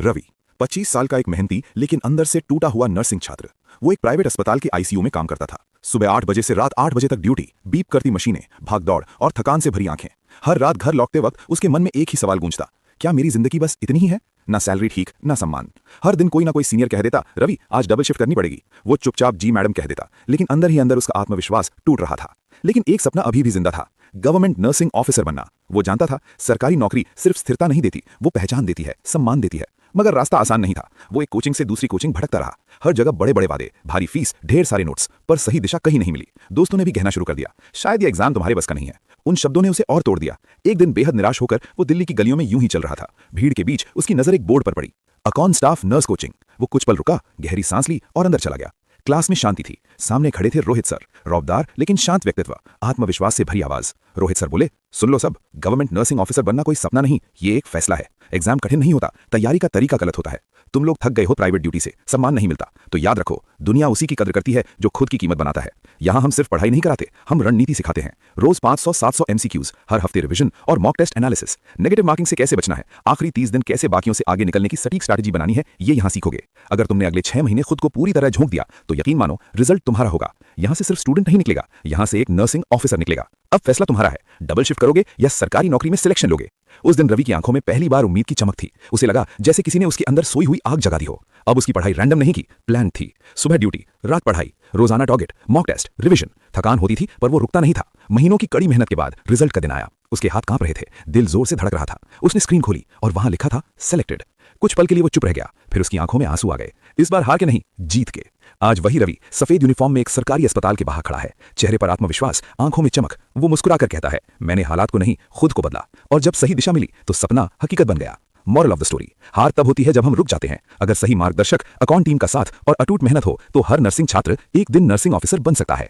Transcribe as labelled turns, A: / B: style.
A: रवि 25 साल का एक मेहनती लेकिन अंदर से टूटा हुआ नर्सिंग छात्र। वो एक प्राइवेट अस्पताल के आईसीयू में काम करता था। सुबह 8 बजे से रात 8 बजे तक ड्यूटी, बीप करती मशीनें, भागदौड़ और थकान से भरी आंखें। हर रात घर लौटते वक्त उसके मन में एक ही सवाल गूंजता, क्या मेरी जिंदगी बस इतनी ही है? ना सैलरी ठीक, ना सम्मान। हर दिन कोई ना कोई सीनियर कह देता, रवि आज डबल शिफ्ट करनी पड़ेगी। वो चुपचाप जी मैडम कह देता, लेकिन अंदर ही अंदर उसका आत्मविश्वास टूट रहा था। लेकिन एक सपना अभी भी जिंदा था, गवर्नमेंट नर्सिंग ऑफिसर बनना। वो जानता था सरकारी नौकरी सिर्फ स्थिरता नहीं देती, वो पहचान देती है, सम्मान देती है। मगर रास्ता आसान नहीं था। वो एक कोचिंग से दूसरी कोचिंग भटकता रहा। हर जगह बड़े बड़े वादे, भारी फीस, ढेर सारे नोट्स, पर सही दिशा कहीं नहीं मिली। दोस्तों ने भी कहना शुरू कर दिया, शायद ये एग्जाम तुम्हारे बस का नहीं है। उन शब्दों ने उसे और तोड़ दिया। एक दिन बेहद निराश होकर वो दिल्ली की गलियों में यूं ही चल रहा था। भीड़ के बीच उसकी नजर एक बोर्ड पर पड़ी, अकाउंट स्टाफ नर्स कोचिंग। वो कुछ पल रुका, गहरी सांस ली और अंदर चला गया। क्लास में शांति थी। सामने खड़े थे रोहित सर, रौबदार लेकिन शांत व्यक्तित्व, आत्मविश्वास से भरी आवाज। रोहित सर बोले, सुन लो सब, गवर्नमेंट नर्सिंग ऑफिसर बनना कोई सपना नहीं, ये एक फैसला है। एग्जाम कठिन नहीं होता, तैयारी का तरीका गलत होता है। तुम लोग थक गए हो प्राइवेट ड्यूटी से, सम्मान नहीं मिलता, तो याद रखो दुनिया उसी की कदर करती है जो खुद की कीमत बनाता है। यहाँ हम सिर्फ पढ़ाई नहीं कराते, हम रणनीति सिखाते हैं। रोज 500-700 एमसीक्यूज, हर हफ्ते रिवीजन और mock test analysis. Negative marking से कैसे बचना है, आखिरी 30 दिन कैसे बाकियों से आगे निकलने की सटीक स्ट्रैटेजी बनानी है, ये यहाँ सीखोगे। अगर तुमने अगले 6 महीने खुद को पूरी तरह झोंक दिया तो यकीन मानो रिजल्ट तुम्हारा होगा। यहाँ से सिर्फ स्टूडेंट नहीं निकलेगा, यहाँ से एक नर्सिंग ऑफिसर निकलेगा। अब फैसला तुम्हारा है, डबल शिफ्ट करोगे या सरकारी नौकरी में सिलेक्शन लोगे। उस दिन रवि की आंखों में पहली बार उम्मीद की चमक थी। उसे लगा जैसे किसी ने उसके अंदर सोई हुई आग जगा दी हो। अब उसकी पढ़ाई रैंडम नहीं की, प्लान थी। सुबह ड्यूटी, रात पढ़ाई, रोजाना टारगेट, मॉक टेस्ट, रिवीजन। थकान होती थी पर वो रुकता नहीं था। महीनों की कड़ी मेहनत के बाद रिजल्ट का दिन आया। उसके हाथ कांप रहे थे, दिल जोर से धड़क रहा था। उसने स्क्रीन खोली और वहां लिखा था सेलेक्टेड। कुछ पल के लिए वो चुप रह गया, फिर उसकी आंखों में आंसू आ गए। इस बार हार के नहीं, जीत के। आज वही रवि सफेद यूनिफॉर्म में एक सरकारी अस्पताल के बाहर खड़ा है। चेहरे पर आत्मविश्वास, आंखों में चमक। वो मुस्कुराकर कहता है, मैंने हालात को नहीं खुद को बदला, और जब सही दिशा मिली तो सपना हकीकत बन गया। मॉरल ऑफ द स्टोरी, हार तब होती है जब हम रुक जाते हैं। अगर सही मार्गदर्शक, अकाउंट टीम का साथ और अटूट मेहनत हो तो हर नर्सिंग छात्र एक दिन नर्सिंग ऑफिसर बन सकता है।